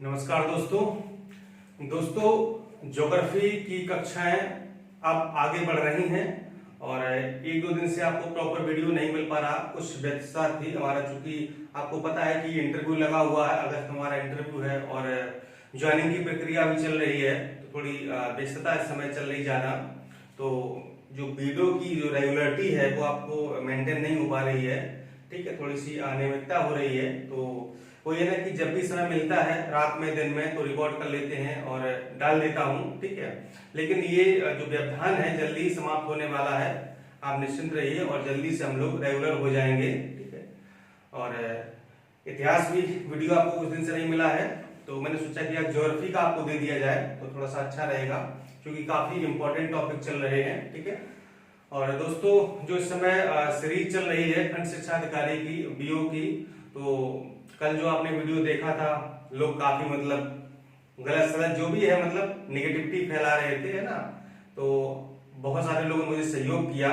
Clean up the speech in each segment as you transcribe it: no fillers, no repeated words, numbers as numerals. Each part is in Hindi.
नमस्कार दोस्तों ज्योग्राफी की कक्षाएं अब आगे बढ़ रही हैं और एक दो दिन से आपको प्रॉपर वीडियो नहीं मिल पा रहा। कुछ व्यस्तता थी हमारा, चूंकि आपको पता है कि इंटरव्यू लगा हुआ है, अगस्त हमारा इंटरव्यू है और ज्वाइनिंग की प्रक्रिया भी चल रही है, तो थोड़ी व्यस्तता इस समय चल रही ज़्यादा। तो जो वीडियो की जो रेगुलरिटी है वो आपको मेंटेन नहीं हो पा रही है, ठीक है, थोड़ी सी अनियमितता हो रही है। तो वो ये ना कि जब भी समय मिलता है रात में दिन में तो रिकॉर्ड कर लेते हैं और डाल देता हूँ, ठीक है। लेकिन ये जो व्यवधान है जल्दी ही समाप्त होने वाला है, आप निश्चिंत रहिए और जल्दी से हम लोग रेगुलर हो जाएंगे, ठीक है। और इतिहास भी वीडियो आपको कुछ दिन से नहीं मिला है, तो मैंने सोचा कि आज ज्योग्राफी का आपको दे दिया जाए तो थोड़ा सा अच्छा रहेगा, क्योंकि काफी इंपॉर्टेंट टॉपिक चल रहे हैं, ठीक है। और दोस्तों जो इस समय सीरीज चल रही है खंड शिक्षा अधिकारी की, बीओ की, तो कल जो आपने वीडियो देखा था लोग काफी गलत सलत जो भी है निगेटिविटी फैला रहे थे, है ना। तो बहुत सारे लोगों ने मुझे सहयोग किया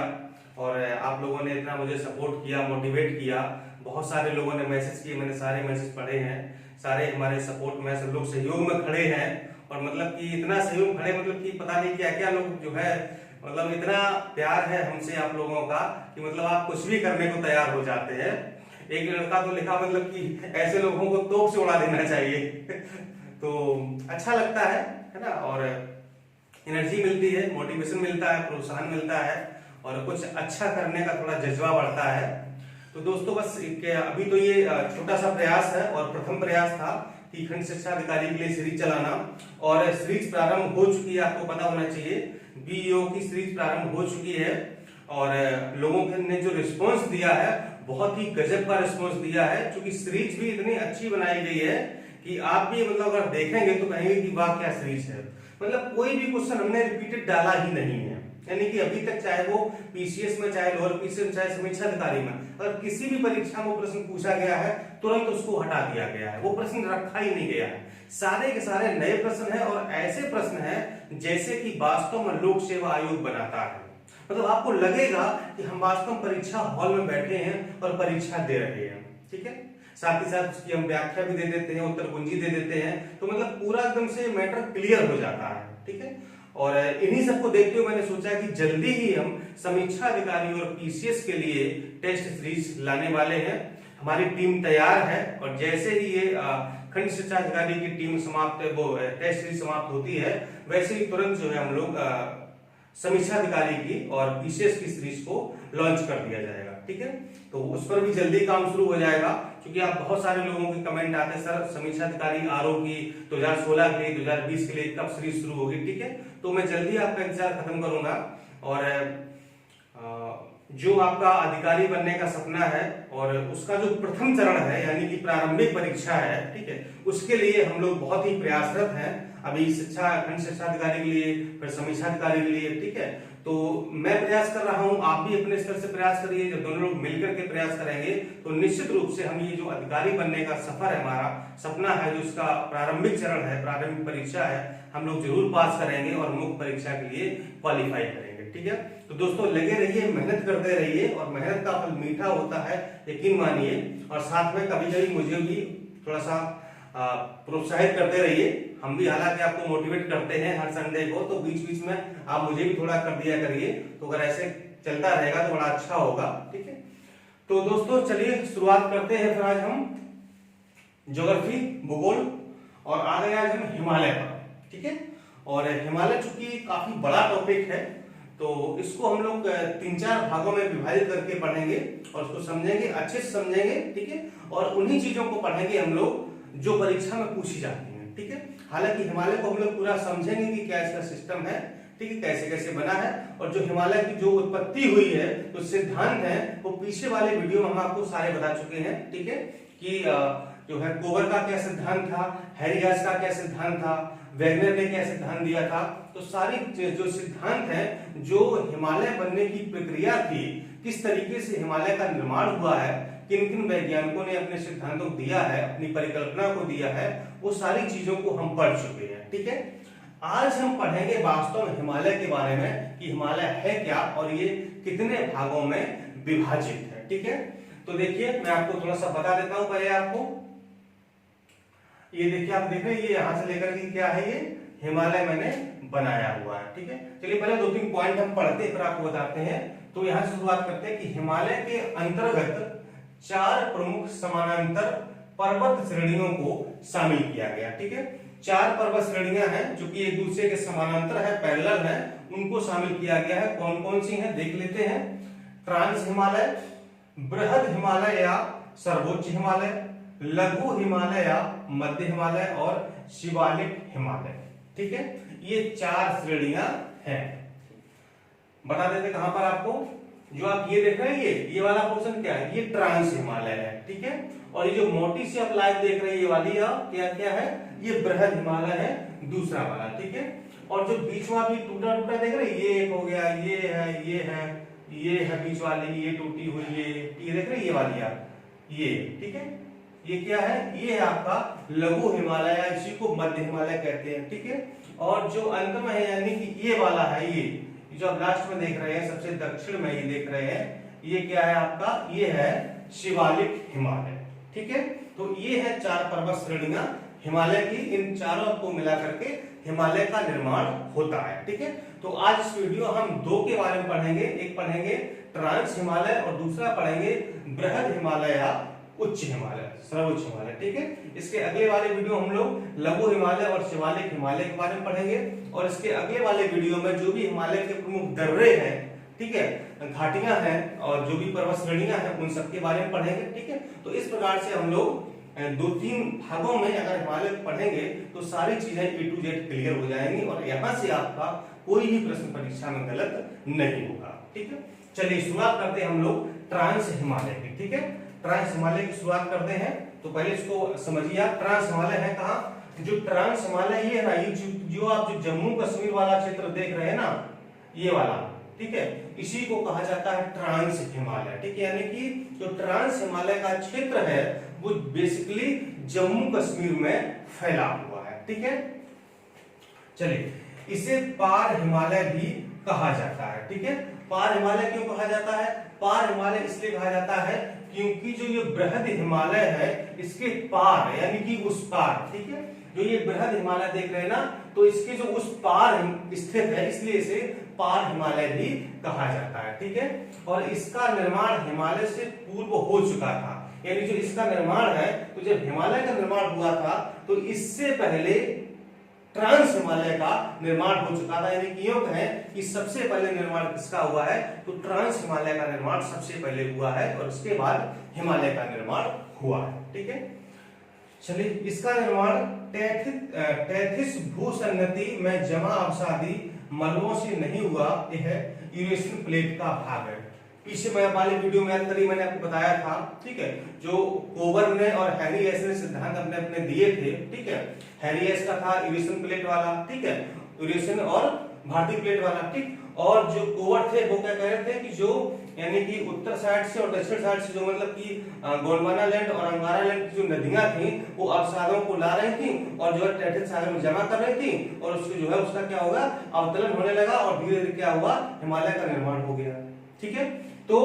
और आप लोगों ने इतना मुझे सपोर्ट किया, मोटिवेट किया। बहुत सारे लोगों ने मैसेज किए, मैंने सारे मैसेज पढ़े हैं, सारे हमारे सपोर्ट में सब लोग सहयोग में खड़े हैं। और कि इतना सहयोग खड़े कि पता नहीं क्या क्या लोग जो है इतना प्यार है हमसे आप लोगों का कि आप कुछ भी करने को तैयार हो जाते हैं। एक लड़का तो लिखा कि ऐसे लोगों को तोप से उड़ा देना चाहिए तो अच्छा लगता है ना। और एनर्जी मिलती है, मोटिवेशन मिलता है, प्रोत्साहन मिलता है और कुछ अच्छा करने का थोड़ा जज्बा बढ़ता है। तो दोस्तों बस अभी तो ये छोटा सा प्रयास है और प्रथम प्रयास था कि खंड शिक्षा अधिकारी के लिए सीरीज चलाना, और सीरीज प्रारंभ हो चुकी है, आपको पता होना चाहिए। बीईओ की सीरीज प्रारंभ हो चुकी है और लोगों ने जो रिस्पांस दिया है बहुत ही गजब का रिस्पांस दिया है, क्योंकि सीरीज भी इतनी अच्छी बनाई गई है कि आप भी अगर देखेंगे तो कहेंगे कि वाह क्या सीरीज है। कोई भी क्वेश्चन हमने रिपीटेड डाला ही नहीं है, यानी कि अभी तक चाहे वो पीसीएस में, चाहे लोअर पीसीएस में, चाहे समीक्षा अधिकारी में, अगर किसी भी परीक्षा में प्रश्न पूछा गया है तुरंत उसको हटा दिया गया है, वो प्रश्न रखा ही नहीं गया है। सारे के सारे नए प्रश्न हैं और ऐसे प्रश्न हैं जैसे कि वास्तव में लोक सेवा आयोग बनाता है। आपको लगेगा कि हम वास्तव में परीक्षा हॉल में बैठे हैं और परीक्षा दे रहे हैं, ठीक है। साथ ही साथ उसकी हम व्याख्या भी दे देते हैं, उत्तर कुंजी दे देते हैं, तो पूरा एकदम से मैटर क्लियर हो जाता है, ठीक है। और इन्हीं सबको देखते हुए मैंने सोचा कि जल्दी ही हम समीक्षा अधिकारी और पीसीएस के लिए टेस्ट सीरीज लाने वाले हैं। हमारी टीम तैयार है और जैसे ही ये खंड शिक्षा अधिकारी की टीम टेस्ट सीरीज समाप्त होती है, वैसे ही तुरंत जो है हम लोग समीक्षा अधिकारी की और पीसीएस की सीरीज को लॉन्च कर दिया जाएगा, ठीक है। तो उस पर भी जल्दी काम शुरू हो जाएगा, क्योंकि आप बहुत सारे लोगों के कमेंट आते हैं, सर समीक्षा अधिकारी आरओ की 2016 के लिए, 2020 के लिए कब सीरीज शुरू होगी, ठीक है। तो मैं जल्दी आपका इंतजार खत्म करूंगा और जो आपका अधिकारी बनने का सपना है और उसका जो प्रथम चरण है यानी कि प्रारंभिक परीक्षा है, ठीक है, उसके लिए हम लोग बहुत ही प्रयासरत हैं। अभी खंड शिक्षा अधिकारी के लिए, फिर समीक्षा अधिकारी के लिए, ठीक है। तो मैं प्रयास कर रहा हूं, आप भी अपने स्तर से प्रयास करिए। जब दोनों लोग मिलकर के प्रयास करेंगे तो निश्चित रूप से हम ये जो अधिकारी बनने का सफर है, हमारा सपना है, जो इसका प्रारंभिक चरण है, प्रारंभिक परीक्षा है, हम लोग जरूर पास करेंगे और मुख्य परीक्षा के लिए क्वालिफाई करेंगे, ठीक है। तो दोस्तों लगे रहिए, मेहनत करते रहिए और मेहनत का फल मीठा होता है, यकीन मानिए। और साथ में कभी कभी मुझे भी थोड़ा सा प्रोत्साहित करते रहिए। हम भी हालांकि आपको मोटिवेट करते हैं हर संडे को, तो बीच बीच में आप मुझे भी थोड़ा कर दिया करिए, तो अगर ऐसे चलता रहेगा तो बड़ा अच्छा होगा, ठीक है। तो दोस्तों चलिए शुरुआत करते हैं फिर आज हम ज्योग्राफी, भूगोल, और आ गए आज हम हिमालय पर, ठीक है। और हिमालय चूंकि काफी बड़ा टॉपिक है तो इसको हम लोग 3-4 भागों में विभाजित करके पढ़ेंगे और उसको समझेंगे, अच्छे से समझेंगे, ठीक है। और उन्हीं चीजों को पढ़ेंगे हम लोग जो परीक्षा में पूछी जाती है, ठीक है। हालांकि हिमालय को हम लोग पूरा समझेंगे कि क्या इसका सिस्टम है, ठीक है, कैसे कैसे बना है, और जो हिमालय की जो उत्पत्ति हुई है, तो सिद्धांत है, वो पीछे वाले वीडियो में हम आपको सारे बता चुके हैं, ठीक है। कि जो है कोबर का क्या सिद्धांत था, हैरियास का क्या सिद्धांत था, वेगनर ने क्या सिद्धांत दिया था, तो सारी जो सिद्धांत है, जो हिमालय बनने की प्रक्रिया थी, किस तरीके से हिमालय का निर्माण हुआ है, किन किन वैज्ञानिकों ने अपने सिद्धांतों को दिया है, अपनी परिकल्पना को दिया है, वो सारी चीजों को हम पढ़ चुके हैं, ठीक है। आज हम पढ़ेंगे वास्तव में हिमालय के बारे में कि हिमालय है क्या और ये कितने भागों में विभाजित है, ठीक है। तो देखिए मैं आपको थोड़ा सा बता देता हूं पहले आपको। ये देखिए, आप देख रहे हैं, ये यहां से लेकर के क्या है, ये हिमालय मैंने बनाया हुआ है। ठीक है, चलिए पहले 2-3 पॉइंट हम पढ़ते हैं, फिर आपको बताते हैं। तो यहां से शुरुआत करते हैं कि हिमालय के अंतर्गत 4 प्रमुख समानांतर पर्वत श्रेणियों को शामिल किया गया। ठीक है, 4 पर्वत श्रेणियां हैं जो कि एक दूसरे के समानांतर है, पैरेलल है, उनको शामिल किया गया है। कौन कौन सी हैं देख लेते हैं। ट्रांस हिमालय, बृहद हिमालय या सर्वोच्च हिमालय, लघु हिमालय या मध्य हिमालय और शिवालिक हिमालय। ठीक है, ये 4 श्रेणियां हैं। बता देते कहां पर आपको, जो आप ये देख रहे हैं, ये वाला पोर्शन क्या है, ये ट्रांस हिमालय है। ठीक है, और ये जो मोटी सी आप लाइन देख रहे हैं, ये वाली क्या क्या है, ये बृहद हिमालय है, दूसरा वाला। ठीक है, और जो बीच में आप ये टूटा टूटा देख रहे हैं, ये एक हो गया, ये है, ये है, ये है बीच वाली, ये टूटी हुई, ये देख रहे हैं, ये वाली आप, ये। ठीक है, ये क्या है, ये है आपका लघु हिमालय, इसी को मध्य हिमालय कहते हैं। ठीक है, और जो अंत में है यानी कि ये वाला है, ये जो आप लास्ट में देख रहे हैं, सबसे दक्षिण में ये देख रहे हैं, ये क्या है आपका, ये है शिवालिक हिमालय। ठीक है, तो ये है 4 पर्वत श्रेणियां हिमालय की। इन चारों को मिला करके हिमालय का निर्माण होता है। ठीक है, तो आज इस वीडियो हम 2 के बारे में पढ़ेंगे। एक पढ़ेंगे ट्रांस हिमालय और दूसरा पढ़ेंगे बृहद हिमालय या उच्च हिमालय, सर्वोच्च हिमालय। ठीक है, इसके अगले वाले वीडियो हम लोग लघु हिमालय और शिवालिक हिमालय के बारे में पढ़ेंगे, और इसके अगले वाले वीडियो में जो भी हिमालय के प्रमुख दर्रे हैं, ठीक है, घाटियां हैं और जो भी पर्वत श्रेणियां हैं, उन सब के बारे में पढ़ेंगे। ठीक है, तो इस प्रकार से हम लोग 2-3 भागों में अगर हिमालय पढ़ेंगे तो सारी चीजें A to Z क्लियर हो जाएंगी, और यहां से आपका कोई भी प्रश्न परीक्षा में गलत नहीं होगा। ठीक है, चलिए शुरुआत करते हैं हम लोग ट्रांस हिमालय की। ठीक है, ट्रांस हिमालय की शुरुआत करते हैं। तो पहले इसको समझिए आप, ट्रांस हिमालय है कहाँ, जो ट्रांस हिमालय ये है ना, ये जो आप जो जम्मू कश्मीर वाला क्षेत्र देख रहे हैं ना, ये वाला, ठीक है, इसी को कहा जाता है ट्रांस हिमालय। ठीक है, यानी कि जो ट्रांस हिमालय का क्षेत्र है वो बेसिकली जम्मू कश्मीर में फैला हुआ है। ठीक है, चलिए इसे पार हिमालय भी कहा जाता है। ठीक है, पार हिमालय क्यों कहा जाता है, पार हिमालय इसलिए कहा जाता है क्योंकि जो ये बृहद हिमालय है, इसके पार यानी कि उस पार, ठीक है, जो ये बृहद हिमालय देख रहे हैं ना, तो इसके जो उस पार स्थित है, इसलिए इसे पार हिमालय भी कहा जाता है। ठीक है, और इसका निर्माण हिमालय से पूर्व हो चुका था, यानी जो इसका निर्माण है, तो जब हिमालय का निर्माण हुआ था तो इससे पहले ट्रांस हिमालय का निर्माण हो चुका था। यानी कि यूं कहें कि सबसे पहले निर्माण किसका हुआ है, तो ट्रांस हिमालय का निर्माण सबसे पहले हुआ है, और उसके बाद हिमालय का निर्माण हुआ है। ठीक है, चलिए इसका निर्माण तैथिस भूसंगति में जमा अवसादी मलबों से नहीं हुआ, यह यूरेशियन प्लेट का भाग है। पीछे मैं वाले वीडियो में मैंने आपको बताया था, ठीक है, जो कोबर्न ने और हैरी एस ने सिद्धांत अपने अपने दिए थे। ठीक है, हैरी एस का था यूरेशियन प्लेट वाला, ठीक है, यूरेशियन और भारतीय प्लेट वाला। ठीक, और जो कोबर थे वो क्या कह रहे थे कि जो यानी कि उत्तर साइड से और दक्षिण साइड से जो मतलब कि गोंडवाना लैंड और अंगारा लैंड की जो नदियां थी वो अवसादों को ला रही थी और जो है तैथिस सागर में जमा कर रही थी, और उसके जो है उसका क्या होगा, अवतरण होने लगा, और धीरे धीरे क्या हुआ, हिमालय का निर्माण हो गया। ठीक है, तो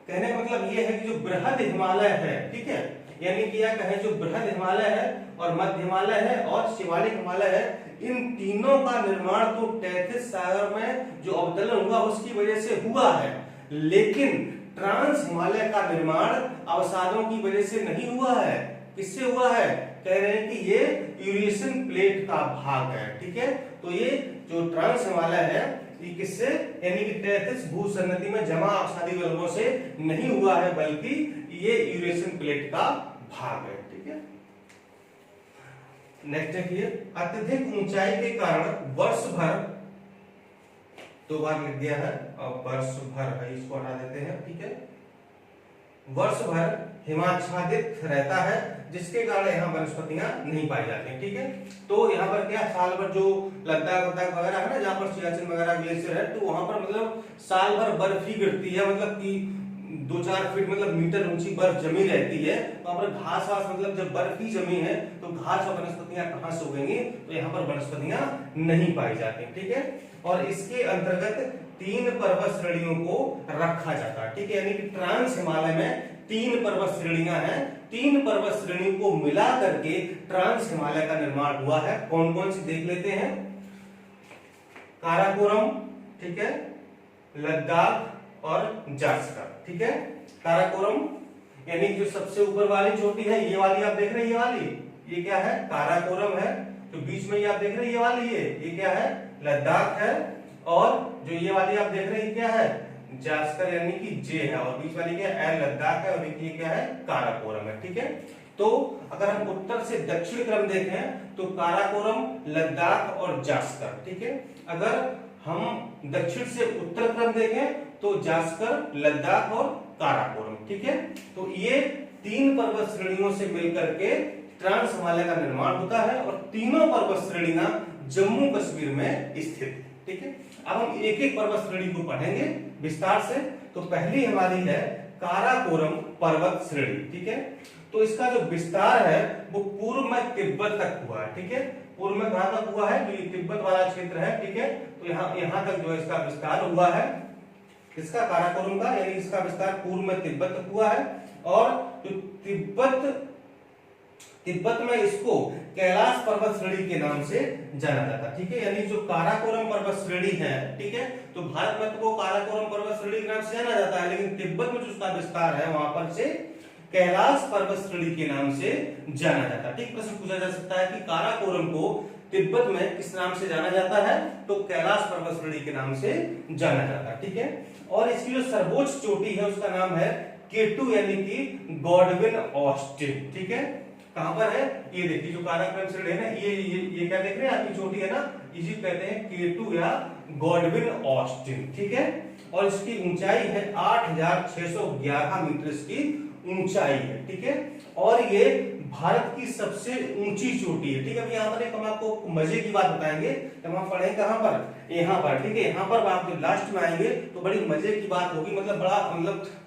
कहने का मतलब ये है कि जो बृहद हिमालय है, ठीक है, यानी कि यह कहें जो बृहद हिमालय है और मध्य हिमालय है और शिवालिक हिमालय है, इन तीनों का निर्माण तो तैथिस सागर में जो अवतरण हुआ उसकी वजह से हुआ है, लेकिन ट्रांस हिमालय का निर्माण अवसादों की वजह से नहीं हुआ है। किससे हुआ है, कह रहे हैं कि ये यूरेशियन प्लेट का भाग है। ठीक है, तो ये जो ट्रांस हिमालय है ये किससे, यानी कि तैथिस भूसंगति में जमा अवसादी मलबों से नहीं हुआ है, बल्कि ये यूरेशियन प्लेट का भाग है। ठीक है, नेक्स्ट देखिए, अत्यधिक ऊंचाई के कारण वर्ष भर, 2 बार लिख दिया है और वर्ष भर है, इसको हटा देते हैं। ठीक है, वर्ष भर हिमाच्छादित रहता है, जिसके कारण यहाँ वनस्पतियां नहीं पाई जाती हैं। ठीक है, तो यहाँ पर क्या साल भर जो लद्दाख वगैरह है ना, जहाँ पर सियाचिन वगैरह ग्लेशियर है, तो वहां पर मतलब साल भर बर्फ ही गिरती है, मतलब कि 2-4 फीट मतलब मीटर ऊंची बर्फ जमी रहती है। तो वहां पर घास वास मतलब जब बर्फ ही जमी है तो घास और वनस्पतियां कहां से उगेंगी, तो यहाँ पर वनस्पतियां नहीं पाई जाती। ठीक है, और इसके अंतर्गत 3 पर्वत श्रेणियों को रखा जाता है। ठीक है, यानी कि ट्रांस हिमालय में तीन पर्वत श्रेणियां हैं, तीन पर्वत श्रेणियों को मिला करके ट्रांस हिमालय का निर्माण हुआ है। कौन कौन सी देख लेते हैं। काराकोरम, ठीक है, लद्दाख और जास्कर, ठीक है। काराकोरम यानी जो सबसे ऊपर वाली चोटी है, ये वाली आप देख रहे हैं, ये वाली, ये क्या है, काराकोरम है। जो बीच में ये आप देख रहे हैं, ये वाली, ये क्या है, लद्दाख है। और जो ये वाली आप देख रहे हैं, क्या है, जास्कर यानी कि जे है, और बीच वाली क्या है, लद्दाख है, और ये क्या है, काराकोरम है, ठीक है। तो अगर हम उत्तर से दक्षिण क्रम देखें तो काराकोरम, लद्दाख और जास्कर, ठीक है। अगर हम दक्षिण से उत्तर क्रम देखें तो जास्कर, लद्दाख और काराकोरम, ठीक है। तो ये तीन पर्वत श्रेणियों से मिलकर के ट्रांस हिमालय का निर्माण होता है, और तीनों पर्वत श्रेणियां जम्मू कश्मीर में स्थित है, ठीक है। अब हम एक एक पर्वत श्रेणी को पढ़ेंगे विस्तार से। तो पहली हमारी है काराकोरम पर्वत श्रेणी, ठीक है। तो इसका जो विस्तार है वो पूर्व में तिब्बत तक हुआ है, ठीक है। पूर्व में कहां तक हुआ है, तो ये तिब्बत वाला क्षेत्र है, ठीक है। तो यहां तक जो है इसका विस्तार हुआ है, इसका काराकोरम का, यानी इसका विस्तार पूर्व में तिब्बत तक हुआ है। और जो तिब्बत में इसको कैलाश पर्वत श्रेणी के नाम से जाना जाता, ठीक है। यानी जो काराकोरम पर्वत श्रेणी है, ठीक है, तो भारत में तो वो काराकोरम पर्वत श्रेणी के नाम से जाना जाता है, लेकिन तिब्बत में जो उसका विस्तार है वहां पर से कैलाश पर्वत श्रेणी के नाम से जाना जाता है। ठीक, प्रश्न पूछा जा सकता है कि काराकोरम को तिब्बत में किस नाम से जाना जाता है, तो कैलाश पर्वत श्रेणी के नाम से जाना जाता है, ठीक है। और इसकी जो सर्वोच्च चोटी है उसका नाम है K2 यानी कि गॉडविन ऑस्टिन, ठीक है। कहां पर है, ये देखिए जो काराकोरम श्रेणी है ना, ये क्या देख रहे हैं आपकी चोटी है ना, इसी कहते हैं K2 या गॉडविन ऑस्टिन, ठीक है। और इसकी ऊंचाई है 8611 मीटर इसकी ऊंचाई है, ठीक है। और ये भारत की सबसे ऊंची चोटी है, ठीक है। अभी यहाँ पर एक हम आपको मजे की बात बताएंगे, जब हम पढ़ेंगे कहां पर, यहाँ पर, ठीक है। यहाँ पर आप जब लास्ट में आएंगे तो बड़ी मजे की बात होगी, मतलब बड़ा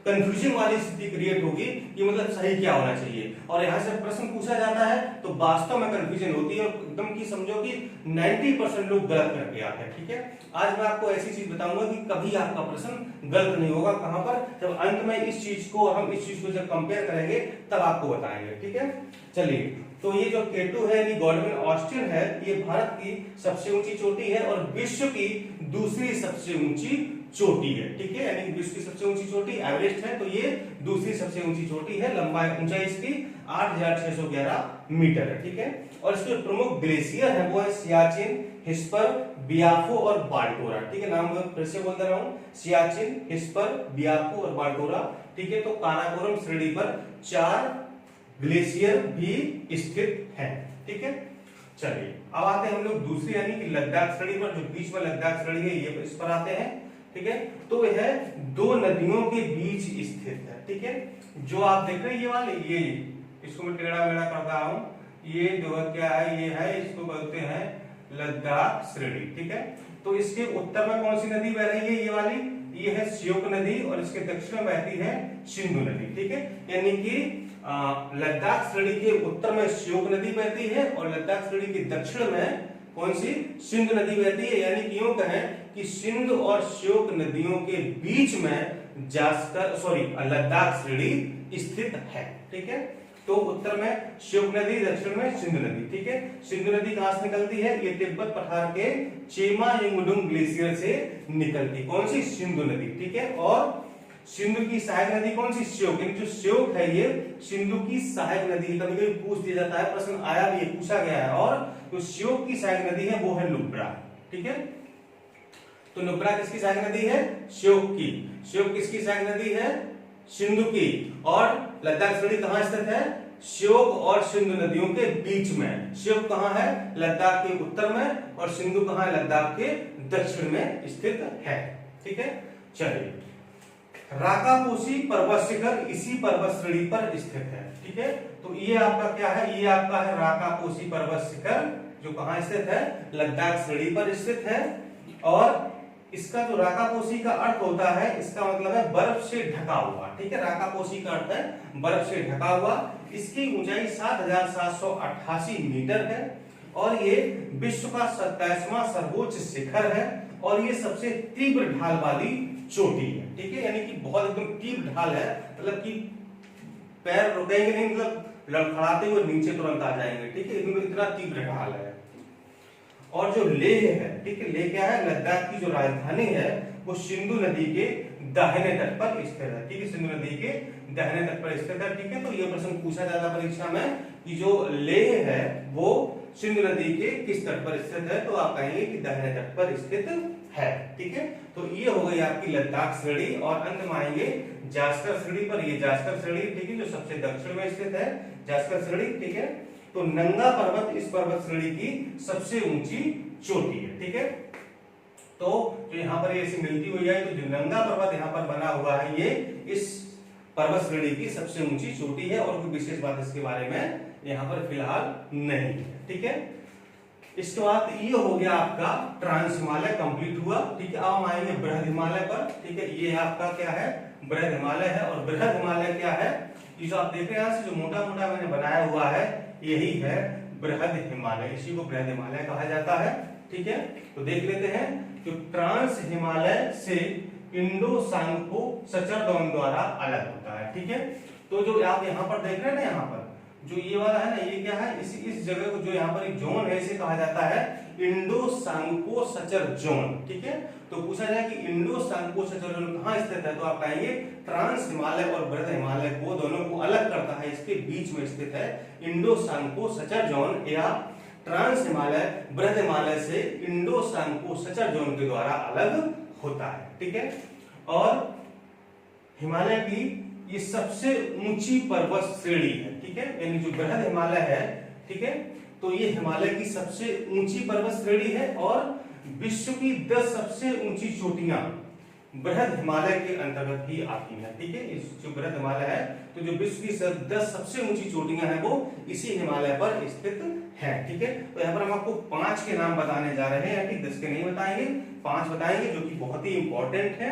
कंफ्यूजन वाली स्थिति क्रिएट होगी कि मतलब सही क्या होना चाहिए। और यहाँ से प्रश्न पूछा जाता है तो वास्तव में कंफ्यूजन होती है, और एकदम की समझो कि 90% लोग गलत करके आते हैं, ठीक है। आज मैं आपको ऐसी चीज बताऊंगा कि कभी आपका प्रश्न गलत नहीं होगा। कहां पर, जब अंत में इस चीज को, हम इस चीज को जब कंपेयर करेंगे तब आपको बताएंगे, ठीक है। चलिए, तो ये जो K2 है, ये गॉडविन ऑस्टिन है, ये भारत की सबसे ऊंची चोटी है और विश्व की दूसरी सबसे ऊंची चोटी है, ठीक है। यानी विश्व की सबसे ऊंची चोटी एवरेस्ट है, तो ये दूसरी सबसे ऊंची चोटी है। लंबाई, ऊंचाई इसकी 8611 मीटर है, ठीक है। और इसके प्रमुख ग्लेशियर है वो है सियाचिन, हिस्पर, बियाफो और बाल्टोरा, ठीक है। नाम फिर से बोल दे रहा हूं, सियाचिन, हिस्पर, बियाफो और बाल्टोरा, ठीक है। तो काराकोरम श्रेणी पर 4 ग्लेशियर भी स्थित है, ठीक है। चलिए, अब आते हैं हम लोग दूसरी यानी कि लद्दाख श्रेणी पर, जो बीच में लद्दाख श्रेणी है, ये इस पर आते हैं, ठीक है। तो यह 2 नदियों के बीच स्थित है, ठीक है। जो आप देख रहे हैं ये वाले, ये इसको मैं टेढ़ा मेढ़ा कर रहा हूं, ये जो है क्या है, ये है, इसको बोलते हैं लद्दाख श्रेणी, ठीक है। तो इसके उत्तर में कौन सी नदी बह रही है, ये वाली, ये है श्योक नदी, और इसके दक्षिण में बहती है सिंधु नदी, ठीक है। यानी कि लद्दाख श्रेणी के उत्तर में श्योक नदी बहती है और लद्दाख श्रेणी के दक्षिण में कौन सी, सिंधु नदी बहती है। यानी कि यूं कहें कि सिंधु और श्योक नदियों के बीच में लद्दाख श्रेणी स्थित है, ठीक है। तो उत्तर में श्योक नदी, दक्षिण में सिंधु नदी, ठीक है। सिंधु नदी कहां से निकलती है, ये तिब्बत पठार के चेमा युंगडुंग ग्लेशियर से निकलती, कौन सी, सिंधु नदी, ठीक है। और सिंधु की सहायक नदी कौन सी, श्योक, जो श्योक है ये सिंधु की सहायक नदी, कभी कभी पूछ दिया जाता है, प्रश्न आया भी, पूछा गया है। और जो श्योक की सहायक नदी है वो है नुब्रा, ठीक है। तो नुब्रा किसकी सहायक नदी है, श्योक की। श्योक किसकी सहायक नदी है, सिंधु की। और लद्दाख श्रेणी कहां स्थित है, श्योक और सिंधु नदियों के बीच में। श्योक कहां है, लद्दाख के उत्तर में, और सिंधु कहां है, लद्दाख के दक्षिण में स्थित है, ठीक है। चलिए, राकापोशी पर्वत शिखर इसी पर्वत श्रेणी पर स्थित है, ठीक है। तो ये आपका क्या है, ये आपका है राकापोशी पर्वत शिखर, जो कहां स्थित है, लद्दाख श्रेणी पर स्थित है। और इसका जो राकापोशी का अर्थ होता है, इसका मतलब है बर्फ से ढका हुआ, ठीक है। राकापोशी का अर्थ है बर्फ से ढका हुआ। इसकी ऊंचाई 7788 मीटर है और ये विश्व का 27वां सर्वोच्च शिखर है, और ये सबसे तीव्र ढाल वाली चोटी है, ठीक है। यानी कि बहुत एकदम तीव्र ढाल है, मतलब कि पैर रुकेंगे नहीं, मतलब लड़खड़ाते हुए नीचे तुरंत आ जाएंगे, ठीक है, इतना तीव्र ढाल है। और जो लेह है, ठीक है, लेह क्या है, लद्दाख की जो राजधानी है वो सिंधु नदी के दाहिने तट पर स्थित है, ठीक है, सिंधु नदी के दाहिने तट पर स्थित है, ठीक है। तो ये प्रश्न पूछा जाता है परीक्षा में कि जो लेह है वो सिंधु नदी के किस तट पर स्थित है, तो आप कहेंगे कि दाहिने तट पर स्थित है, ठीक है। तो ये हो गई आपकी लद्दाख श्रेणी। और अंत में आएंगे जास्कर श्रेणी पर। ये जास्कर श्रेणी, ठीक है, जो सबसे दक्षिण में स्थित है, जास्कर श्रेणी, ठीक है। तो नंगा पर्वत इस पर्वत श्रेणी की सबसे ऊंची चोटी है, ठीक है। तो जो यहाँ पर ऐसी मिलती हुई है, तो जो नंगा पर्वत यहाँ पर बना हुआ है ये इस पर्वत श्रेणी की सबसे ऊंची चोटी है, और कोई विशेष बात इसके बारे में यहाँ पर फिलहाल नहीं है, ठीक है। इसके बाद ये हो गया आपका ट्रांस हिमालय कंप्लीट हुआ, ठीक है। अब हम आएंगे बृहद हिमालय पर, ठीक है। ये आपका क्या है, बृहद हिमालय है। और बृहद हिमालय क्या है, ये जो आप देख रहे हैं यहाँ से जो मोटा मोटा मैंने बनाया हुआ है यही है बृहद हिमालय, इसी को बृहद हिमालय कहा जाता है, ठीक है। तो देख लेते हैं, जो ट्रांस हिमालय से इंडो सांगपो सचरदोन द्वारा अलग होता है, ठीक है। तो जो आप यहाँ पर देख रहे हैं ना, यहाँ पर जो ये वाला है ना, ये क्या है, इस जगह को जो यहाँ पर एक जोन है इसे कहा जाता है इंडो सांगपो सचर जोन, ठीक है। तो पूछा जाए कि इंडो सांगपो सचर जोन कहाँ स्थित है, तो आप कहेंगे ट्रांस हिमालय और बृहद हिमालय को दोनों को अलग करता है, इसके बीच में स्थित है इंडो सांगपो सचर जोन, या ट्रांस हिमालय बृहद हिमालय से इंडो सांगपो सचर जोन के द्वारा अलग होता है, ठीक है। और हिमालय की ये सबसे ऊंची पर्वत श्रेणी है, ठीक है, यानी जो बृहद हिमालय है, ठीक है, तो ये हिमालय की सबसे ऊंची पर्वत श्रेणी है। और विश्व की 10 सबसे ऊंची चोटियां बृहद हिमालय के अंतर्गत ही आती है, ठीक है। इस जो बृहद हिमालय है, तो जो विश्व की 10 सबसे ऊंची चोटियां हैं वो इसी हिमालय पर स्थित है, ठीक है। तो यहाँ पर हम आपको 5 के नाम बताने जा रहे हैं, ठीक, 10 के नहीं बताएंगे, 5 बताएंगे जो कि बहुत ही इंपॉर्टेंट है।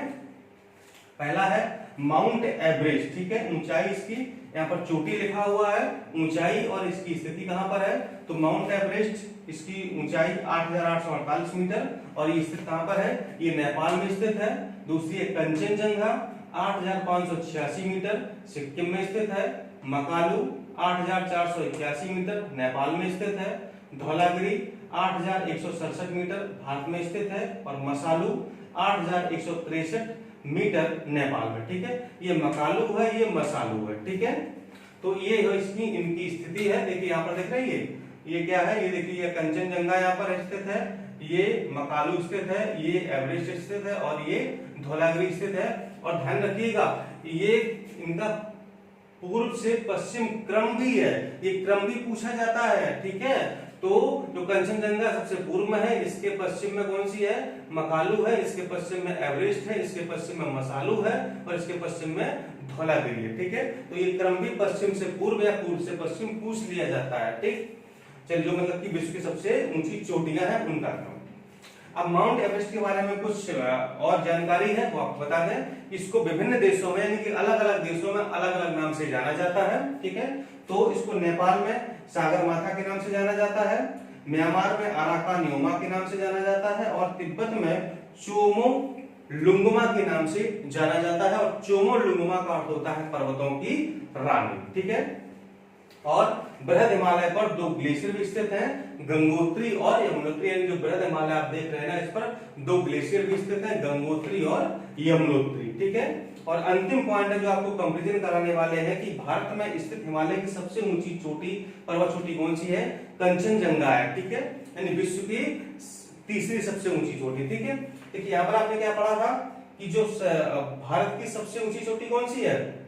पहला है माउंट एवरेस्ट, ठीक है, ऊंचाई इसकी यहाँ पर चोटी लिखा हुआ है, ऊंचाई और इसकी स्थिति कहां पर है, तो माउंट एवरेस्ट इसकी ऊंचाई 8,848 मीटर, और ये स्थित कहां पर है, ये नेपाल में स्थित है। दूसरी है कंचनजंगा 8,586 मीटर, सिक्किम में स्थित है। मकालू 8,481 मीटर, नेपाल में स्थित है। धौलागिरी 8,167 मीटर, भारत में स्थित है। और मसालू 8,163 मीटर, नेपाल में, ठीक है। ये मकालू है, ये मसालू है, ठीक है। तो ये इसकी इनकी स्थिति है, देखिए यहाँ पर देख रहे हैं, ये क्या है, ये देखिए ये कंचनजंगा यहाँ पर स्थित है, ये मकालू स्थित है, ये एवरेस्ट स्थित है, और ये धौलागिरी स्थित है। और ध्यान रखिएगा ये इनका पूर्व से पश्चिम क्रम भी है, ये क्रम भी पूछा जाता है, ठीक है। तो जो कंचनजंगा सबसे पूर्व में है, इसके पश्चिम में कौन सी है, मकालू है, इसके पश्चिम में एवरेस्ट है, इसके पश्चिम में मसालू है, और इसके पश्चिम में धौलागिरी है, ठीक है। तो ये क्रम भी पश्चिम से पूर्व या पूर्व से पश्चिम पूछ लिया जाता है, ठीक। चलिए, जो मतलब कि विश्व की सबसे ऊंची चोटियां हैं उनका क्रम। अब माउंट एवरेस्ट के बारे में कुछ और जानकारी है वो आपको बता दें। इसको विभिन्न देशों में, यानी कि अलग अलग देशों में अलग अलग नाम से जाना जाता है, ठीक है। तो इसको नेपाल में सागरमाथा के नाम से जाना जाता है, म्यांमार में अराकानियोमा के नाम से जाना जाता है, और तिब्बत में चोमो लुंगमा के नाम से जाना जाता है। और चोमो लुंगमा का अर्थ होता है पर्वतों की रानी, ठीक है। और बृहद हिमालय पर 2 ग्लेशियर भी स्थित हैं, गंगोत्री और यमुनोत्री, यानी जो बृहद हिमालय आप देख रहे हैं ना, इस पर 2 ग्लेशियर भी स्थित हैं, गंगोत्री और यमुनोत्री, ठीक है। और अंतिम पॉइंट है जो आपको कंपैरिजन कराने वाले हैं कि भारत में स्थित हिमालय की सबसे ऊंची चोटी, पर्वत चोटी कौन सी है, कंचनजंगा है, ठीक है, यानी विश्व की तीसरी सबसे ऊंची चोटी, ठीक है। देखिए यहाँ पर आपने क्या पढ़ा था कि जो भारत की सबसे ऊंची चोटी कौन सी है,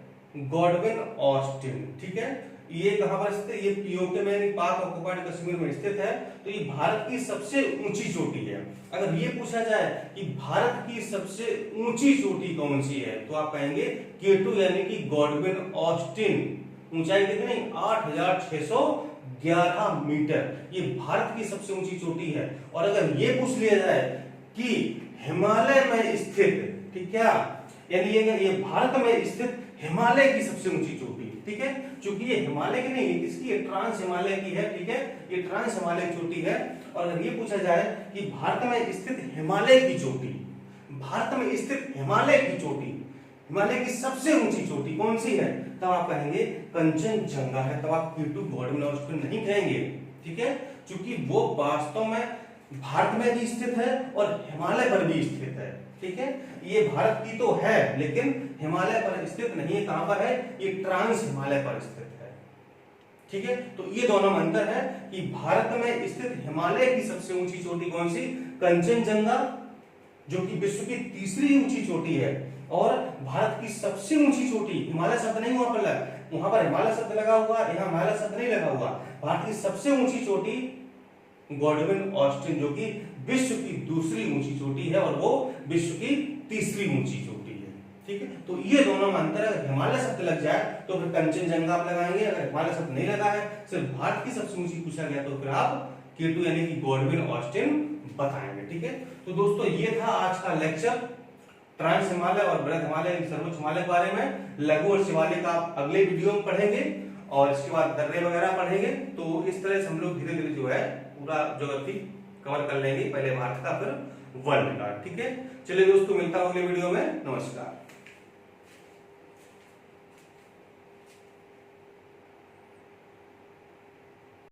गॉडविन ऑस्टिन, ठीक है। ये कहां पर स्थित है, ये पीओके में, पाक ऑक्युपाइड कश्मीर में स्थित है। तो ये भारत की सबसे ऊंची चोटी है। अगर ये पूछा जाए कि भारत की सबसे ऊंची चोटी कौन सी है, तो आप कहेंगे K2 यानी कि गॉडविन ऑस्टिन। ऊंचाई कितनी, 8,611 मीटर, ये भारत की सबसे ऊंची चोटी है। और अगर ये पूछ लिया जाए कि हिमालय में स्थित, ठीक है, यानी ये भारत में स्थित हिमालय की सबसे ऊंची चोटी, ठीक है, क्योंकि ये हिमालय की नहीं है, इसकी ये ट्रांस हिमालय की है, ठीक है, ये ट्रांस हिमालय चोटी है। और अगर ये पूछा जाए कि भारत में स्थित हिमालय की चोटी, भारत में स्थित हिमालय की चोटी हिमालय की सबसे ऊंची चोटी कौन सी है, तब आप कहेंगे कंचनजंगा है, तब आप K2 गॉडविन ऑस्टिन नहीं कहेंगे। ठीक है, क्योंकि वो वास्तव में भारत में भी स्थित है और हिमालय पर भी स्थित है। ठीक है, ये भारत की तो है लेकिन हिमालय पर स्थित नहीं है। कहां पर है, ये ट्रांस हिमालय पर स्थित है। ठीक है, तो ये दोनों में अंतर है कि भारत में स्थित हिमालय की सबसे ऊंची चोटी कौन सी, कंचनजंगा, जो कि विश्व की तीसरी ऊंची चोटी है, और भारत की सबसे ऊंची चोटी, हिमालय शब्द नहीं वहां पर लगा, वहां पर हिमालय शब्द लगा हुआ, यहाँ हिमालय शब्द नहीं लगा हुआ। भारत की सबसे ऊंची चोटी गॉडविन ऑस्टिन, जो कि विश्व की दूसरी ऊंची चोटी है और वो विश्व की तीसरी ऊंची चोटी है। ठीक है, तो ये दोनों में अंतर है। अगर हिमालय शब्द लग जाए तो फिर कंचनजंगा आप लगाएंगे, अगर हिमालय शब्द नहीं लगा है, सिर्फ भारत की सबसे ऊंची पूछा गया तो फिर आप K2 यानी कि गॉडविन ऑस्टिन बताएंगे। ठीक है, तो दोस्तों ये था आज का लेक्चर ट्रांस हिमालय और बृहद हिमालय, सर्वोच्च हिमालय के बारे में। लघु और शिवालिक आप अगले वीडियो में पढ़ेंगे और इसके बाद दर्रे वगैरह पढ़ेंगे। तो इस तरह से हम लोग धीरे धीरे जो है पूरा ज्योग्राफी कवर कर लेंगे, पहले भारत का फिर वर्ल्ड का। ठीक है, चलिए दोस्तों, मिलता हूं अगले वीडियो में। नमस्कार।